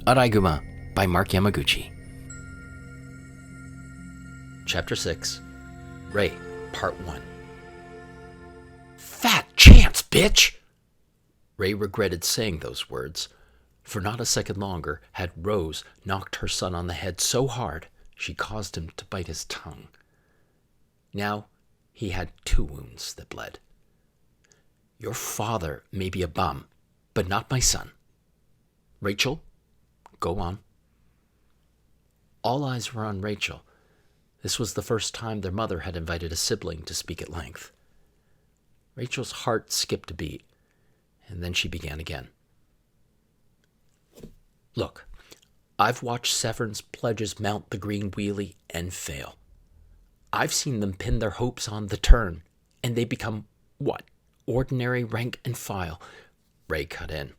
Arai Guma by Marc Yamaguchi. Chapter 6, Ray, Part 1. Fat chance, bitch! Ray regretted saying those words, for not a second longer had Rose knocked her son on the head so hard she caused him to bite his tongue. Now he had 2 wounds that bled. Your father may be a bum, but not my son. Rachel, go on. All eyes were on Rachel. This was the first time their mother had invited a sibling to speak at length. Rachel's heart skipped a beat, and then she began again. Look, I've watched Severn's pledges mount the green wheelie and fail. I've seen them pin their hopes on the turn, and they become, what, ordinary rank and file. Ray cut in.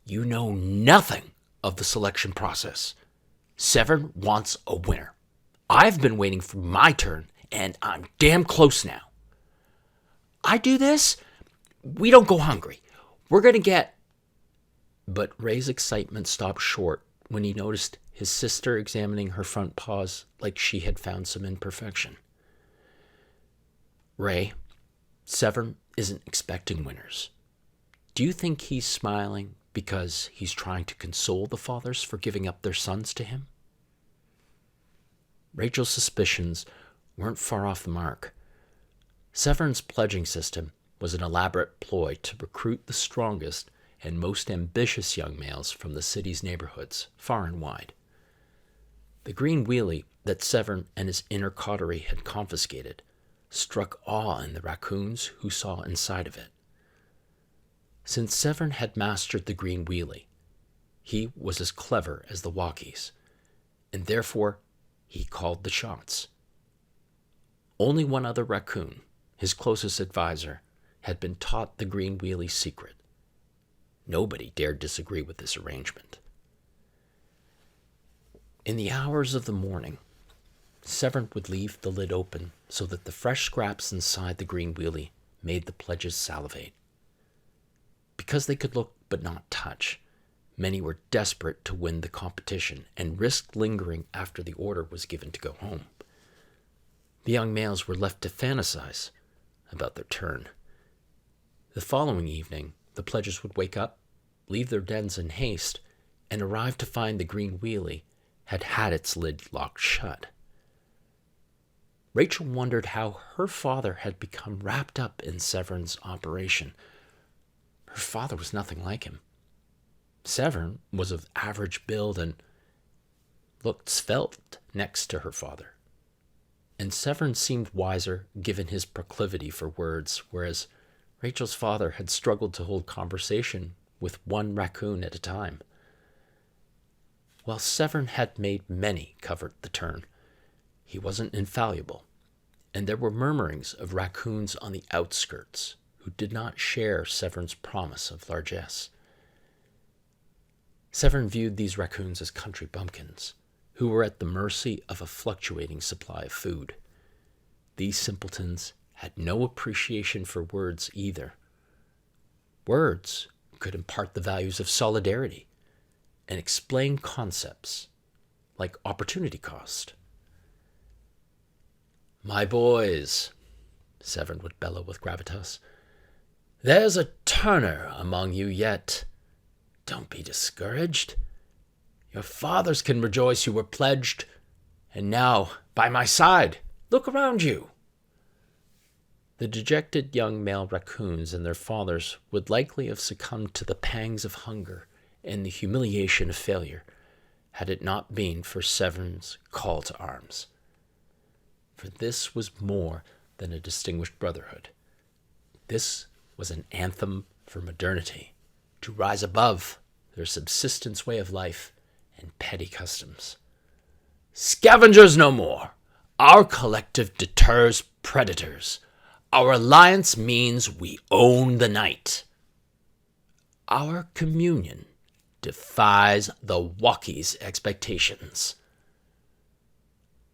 You know nothing of the selection process. Severn wants a winner. I've been waiting for my turn, and I'm damn close now. I do this, we don't go hungry. We're going to get... But Ray's excitement stopped short when he noticed his sister examining her front paws like she had found some imperfection. Ray, Severn isn't expecting winners. Do you think he's smiling because he's trying to console the fathers for giving up their sons to him? Rachel's suspicions weren't far off the mark. Severn's pledging system was an elaborate ploy to recruit the strongest and most ambitious young males from the city's neighborhoods, far and wide. The green wheelie that Severn and his inner coterie had confiscated struck awe in the raccoons who saw inside of it. Since Severn had mastered the green wheelie, he was as clever as the walkies, and therefore he called the shots. Only one other raccoon, his closest advisor, had been taught the green wheelie's secret. Nobody dared disagree with this arrangement. In the hours of the morning, Severn would leave the lid open so that the fresh scraps inside the green wheelie made the pledges salivate. Because they could look but not touch, many were desperate to win the competition and risked lingering after the order was given to go home. The young males were left to fantasize about their turn. The following evening, the pledges would wake up, leave their dens in haste, and arrive to find the green wheelie had had its lid locked shut. Rachel wondered how her father had become wrapped up in Severn's operation. Her father was nothing like him. Severn was of average build and looked svelte next to her father. And Severn seemed wiser given his proclivity for words, whereas Rachel's father had struggled to hold conversation with one raccoon at a time. While Severn had made many covet the turn, he wasn't infallible, and there were murmurings of raccoons on the outskirts who did not share Severn's promise of largesse. Severn viewed these raccoons as country bumpkins, who were at the mercy of a fluctuating supply of food. These simpletons had no appreciation for words either. Words could impart the values of solidarity and explain concepts like opportunity cost. My boys, Severn would bellow with gravitas, there's a turner among you yet. Don't be discouraged. Your fathers can rejoice you were pledged, and now, by my side, look around you. The dejected young male raccoons and their fathers would likely have succumbed to the pangs of hunger and the humiliation of failure had it not been for Severn's call to arms. For this was more than a distinguished brotherhood. This was an anthem for modernity, to rise above their subsistence way of life and petty customs. Scavengers no more! Our collective deters predators. Our alliance means we own the night. Our communion defies the walkies' expectations.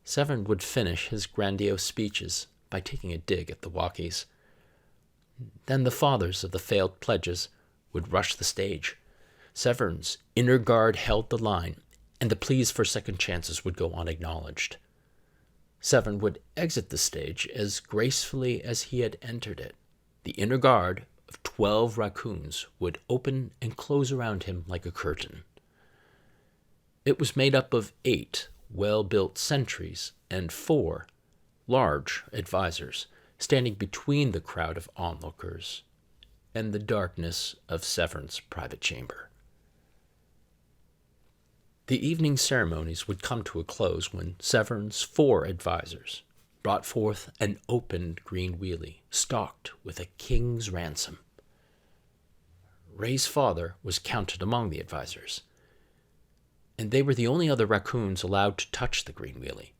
Severn would finish his grandiose speeches by taking a dig at the walkies. Then the fathers of the failed pledges would rush the stage, Severn's inner guard held the line, and the pleas for second chances would go unacknowledged. Severn would exit the stage as gracefully as he had entered it. The inner guard of 12 raccoons would open and close around him like a curtain. It was made up of 8 well-built sentries and 4 large advisors, standing between the crowd of onlookers and the darkness of Severn's private chamber. The evening ceremonies would come to a close when Severn's 4 advisors brought forth an opened green wheelie, stocked with a king's ransom. Ray's father was counted among the advisors, and they were the only other raccoons allowed to touch the green wheelie.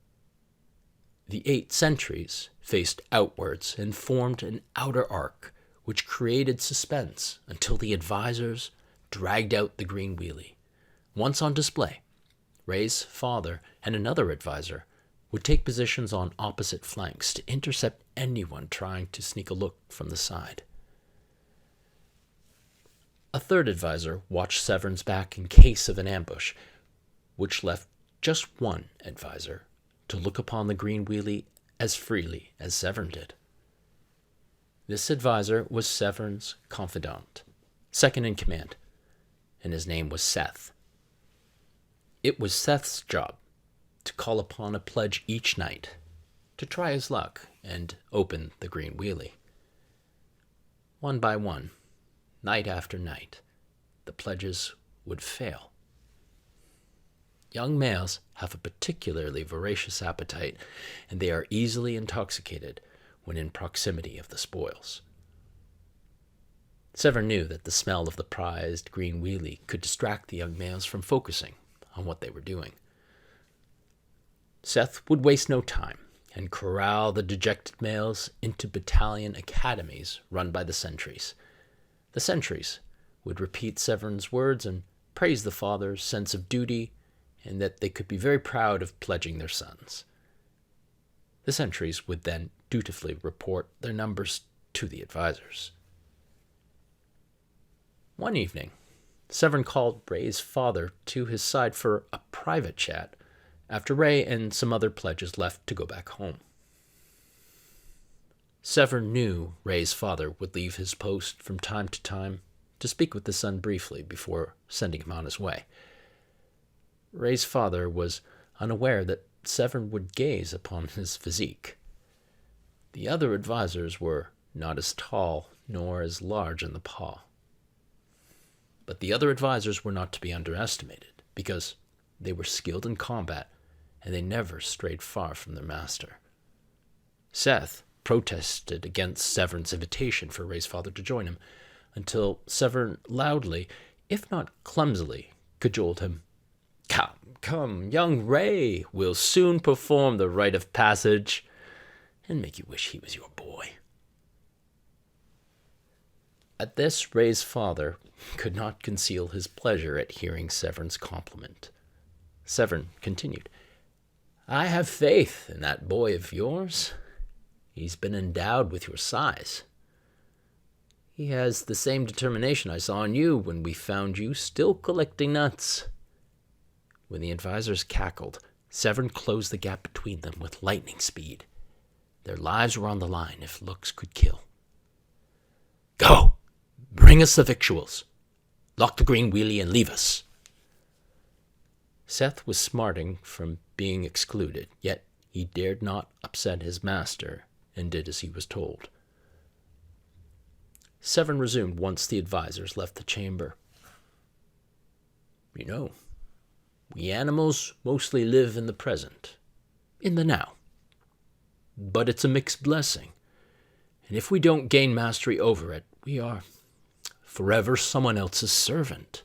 The 8 sentries faced outwards and formed an outer arc, which created suspense until the advisors dragged out the green wheelie. Once on display, Ray's father and another advisor would take positions on opposite flanks to intercept anyone trying to sneak a look from the side. A third advisor watched Severn's back in case of an ambush, which left just one advisor to look upon the green wheelie as freely as Severn did. This advisor was Severn's confidant, second in command, and his name was Seth. It was Seth's job to call upon a pledge each night, to try his luck and open the green wheelie. One by one, night after night, the pledges would fail. Young males have a particularly voracious appetite, and they are easily intoxicated when in proximity of the spoils. Severn knew that the smell of the prized green wheelie could distract the young males from focusing on what they were doing. Seth would waste no time and corral the dejected males into battalion academies run by the sentries. The sentries would repeat Severn's words and praise the father's sense of duty and that they could be very proud of pledging their sons. The sentries would then dutifully report their numbers to the advisors. One evening, Severn called Ray's father to his side for a private chat after Ray and some other pledges left to go back home. Severn knew Ray's father would leave his post from time to time to speak with the son briefly before sending him on his way. Ray's father was unaware that Severn would gaze upon his physique. The other advisors were not as tall nor as large in the paw. But the other advisors were not to be underestimated, because they were skilled in combat, and they never strayed far from their master. Seth protested against Severn's invitation for Ray's father to join him, until Severn loudly, if not clumsily, cajoled him. Come, young Ray, we'll soon perform the rite of passage, and make you wish he was your boy. At this, Ray's father could not conceal his pleasure at hearing Severn's compliment. Severn continued, I have faith in that boy of yours. He's been endowed with your size. He has the same determination I saw in you when we found you still collecting nuts. When the advisors cackled, Severn closed the gap between them with lightning speed. Their lives were on the line if looks could kill. Go! Bring us the victuals. Lock the green wheelie and leave us. Seth was smarting from being excluded, yet he dared not upset his master, and did as he was told. Severn resumed once the advisors left the chamber. You know, we animals mostly live in the present, in the now. But it's a mixed blessing, and if we don't gain mastery over it, we are forever someone else's servant,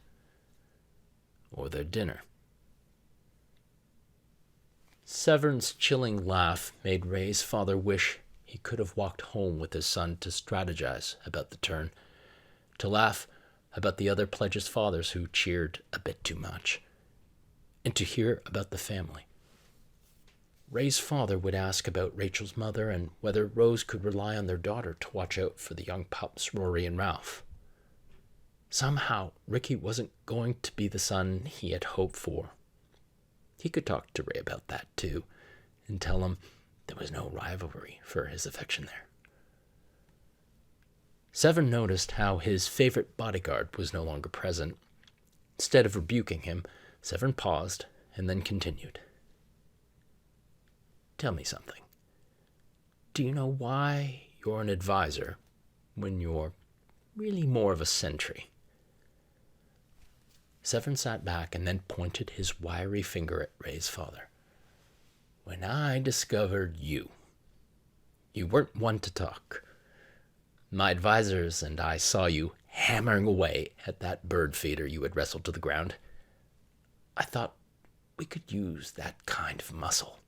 or their dinner. Severn's chilling laugh made Ray's father wish he could have walked home with his son to strategize about the turn, to laugh about the other pledges' fathers who cheered a bit too much, and to hear about the family. Ray's father would ask about Rachel's mother and whether Rose could rely on their daughter to watch out for the young pups Rory and Ralph. Somehow, Ricky wasn't going to be the son he had hoped for. He could talk to Ray about that, too, and tell him there was no rivalry for his affection there. Severn noticed how his favorite bodyguard was no longer present. Instead of rebuking him, Severn paused and then continued. Tell me something. Do you know why you're an advisor when you're really more of a sentry? Severn sat back and then pointed his wiry finger at Ray's father. When I discovered you weren't one to talk. My advisors and I saw you hammering away at that bird feeder you had wrestled to the ground. I thought we could use that kind of muscle.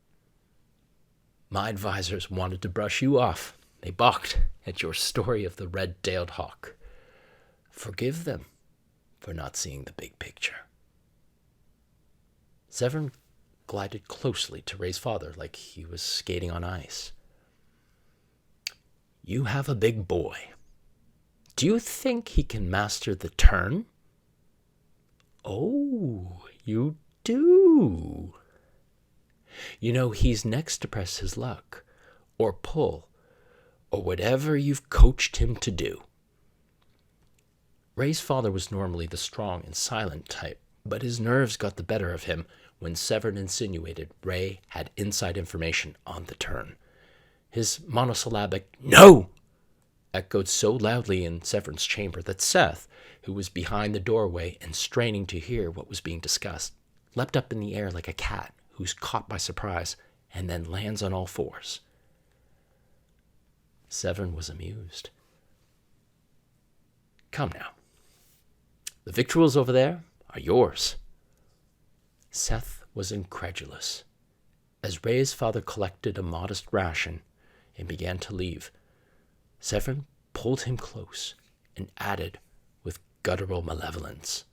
My advisors wanted to brush you off. They balked at your story of the red-tailed hawk. Forgive them for not seeing the big picture. Severn glided closely to Ray's father like he was skating on ice. You have a big boy. Do you think he can master the turn? Oh, you do. You know, he's next to press his luck, or pull, or whatever you've coached him to do. Ray's father was normally the strong and silent type, but his nerves got the better of him when Severn insinuated Ray had inside information on the turn. His monosyllabic "No!" echoed so loudly in Severn's chamber that Seth, who was behind the doorway and straining to hear what was being discussed, leapt up in the air like a cat who's caught by surprise and then lands on all fours. Severn was amused. Come now. The victuals over there are yours. Seth was incredulous. As Ray's father collected a modest ration and began to leave, Severn pulled him close and added with guttural malevolence,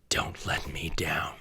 Don't let me down.